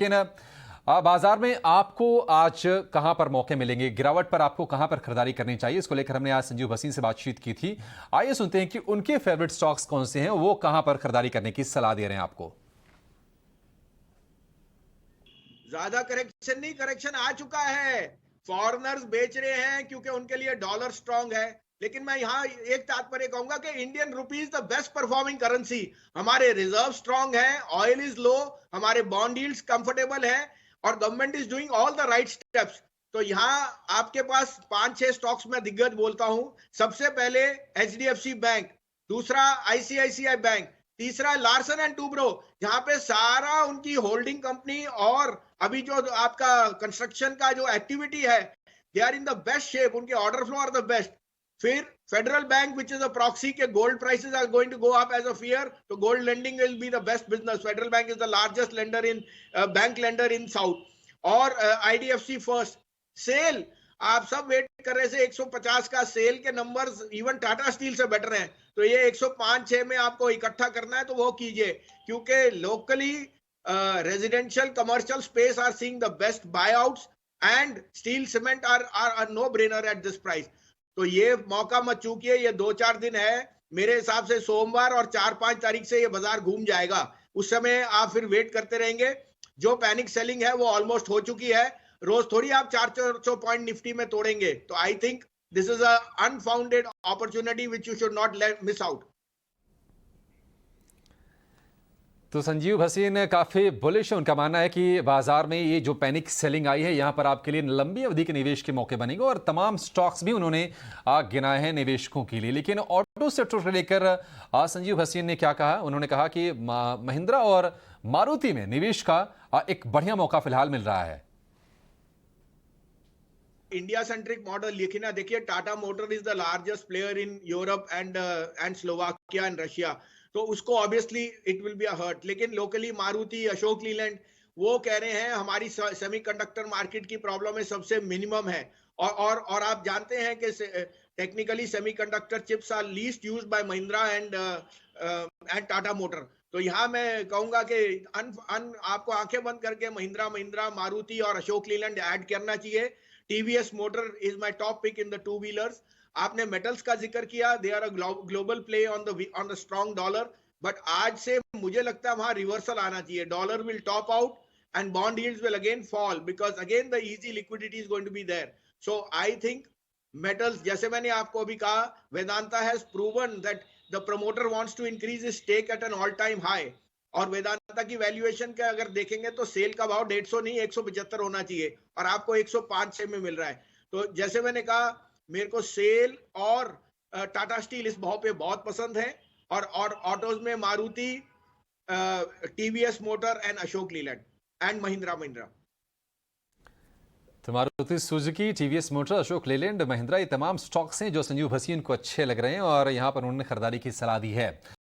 लेकिन बाजार में आपको आज कहां पर मौके मिलेंगे, गिरावट पर आपको कहां पर खरीदारी करनी चाहिए, इसको लेकर हमने आज संजीव भसीन से बातचीत की थी। आइए सुनते हैं कि उनके फेवरेट स्टॉक्स कौन से हैं, वो कहां पर खरीदारी करने की सलाह दे रहे हैं आपको। ज्यादा करेक्शन नहीं, करेक्शन आ चुका है। फॉरेनर्स बेच रहे हैं क्योंकि उनके लिए डॉलर स्ट्रांग है। लेकिन मैं यहाँ एक तात्पर्य कहूंगा कि Indian rupees the best performing currency. हमारे रिजर्व स्ट्रांग है, ऑयल इज लो, हमारे बॉन्ड यील्ड्स कंफर्टेबल है और government is doing all the right steps. तो यहाँ आपके पास 5-6 स्टॉक्स में दिग्गज बोलता हूं। सबसे पहले एचडीएफसी बैंक, दूसरा आईसीआईसीआई बैंक, तीसरा लार्सन एंड टूब्रो, जहां पे सारा उनकी होल्डिंग कंपनी और अभी जो आपका कंस्ट्रक्शन का जो एक्टिविटी है, they are in the best shape, उनके order flow are the best. फिर federal bank which is a proxy के gold prices are going to go up as a fear, तो gold lending will be the best business. Federal bank is the largest lender in bank lender in south. और IDFC first. Sell, आप सब wait कर रहे थे 150 का, cell के numbers even Tata steel से बेटर हैं। तो ये 105-6 में आपको इकट्ठा करना है तो वो कीजिए, क्योंकि locally residential commercial space are seeing the best buyouts and steel cement are no brainer at this price. तो ये मौका मत चूकिए, ये 2-4 दिन है। मेरे हिसाब से सोमवार और 4-5 तारीख से ये बाजार घूम जाएगा। उस समय आप फिर वेट करते रहेंगे। जो पैनिक सेलिंग है वो ऑलमोस्ट हो चुकी है। रोज थोड़ी आप 400 पॉइंट निफ्टी में तोड़ेंगे। तो I think this is a unfounded opportunity which you should not miss out. तो संजीव भसीन काफ़ी बुलिश है, उनका मानना है कि बाजार में ये जो पैनिक सेलिंग आई है, यहाँ पर आपके लिए लंबी अवधि के निवेश के मौके बनेंगे और तमाम स्टॉक्स भी उन्होंने गिनाए हैं निवेशकों के लिए। लेकिन ऑटो सेक्टर को लेकर संजीव भसीन ने क्या कहा, उन्होंने कहा कि महिंद्रा और मारुति में निवेश का एक बढ़िया मौका फिलहाल मिल रहा है। इंडिया सेंट्रिक मॉडल लिखी ना, देखिए Tata motor is the largest player in Europe and Slovakia and Russia, तो उसको obviously it will be a hurt. लेकिन लोकली मारुति, अशोक लीलैंड, वो कह रहे हैं हमारी सेमीकंडक्टर मार्केट की प्रॉब्लम है सबसे मिनिमम है। और आप जानते हैं कि technically semiconductor chips are least used by Mahindra and Tata motor. तो यहाँ मैं कहूंगा कि आपको आंखें बंद करके महिंद्रा, मारुति और अशोक लीलैंड ऐड करना चाहिए। TVS motor is my top pick in the two wheelers. आपने मेटल्स का जिक्र किया, they are a global play on the strong dollar. But आज से मुझे लगता है वहां रिवर्सल आना चाहिए। Dollar will top out and bond yields will again fall because again the easy liquidity is going to be there. So I think metals, जैसे मैंने आपको अभी कहा, Vedanta has proven that the promoter wants to increase his stake at an all time high. और वेदांता की valuation का अगर देखेंगे तो सेल का भाव 150 नहीं 175 होना चाहिए और आपको 105-6 में मिल रहा है। तो जैसे मैंने कहा, मेरे को सेल और टाटा स्टील इस भाव पे बहुत पसंद है। और ऑटोज में Maruti, TVS motor and Ashok Leyland and Mahindra. तो Maruti Suzuki, TVS motor, Ashok Leyland, Mahindra, ये तमाम स्टॉक्स हैं जो संजीव भसीन को अच्छे लग रहे हैं और यहाँ पर उन्होंने खरीदारी की सलाह दी है।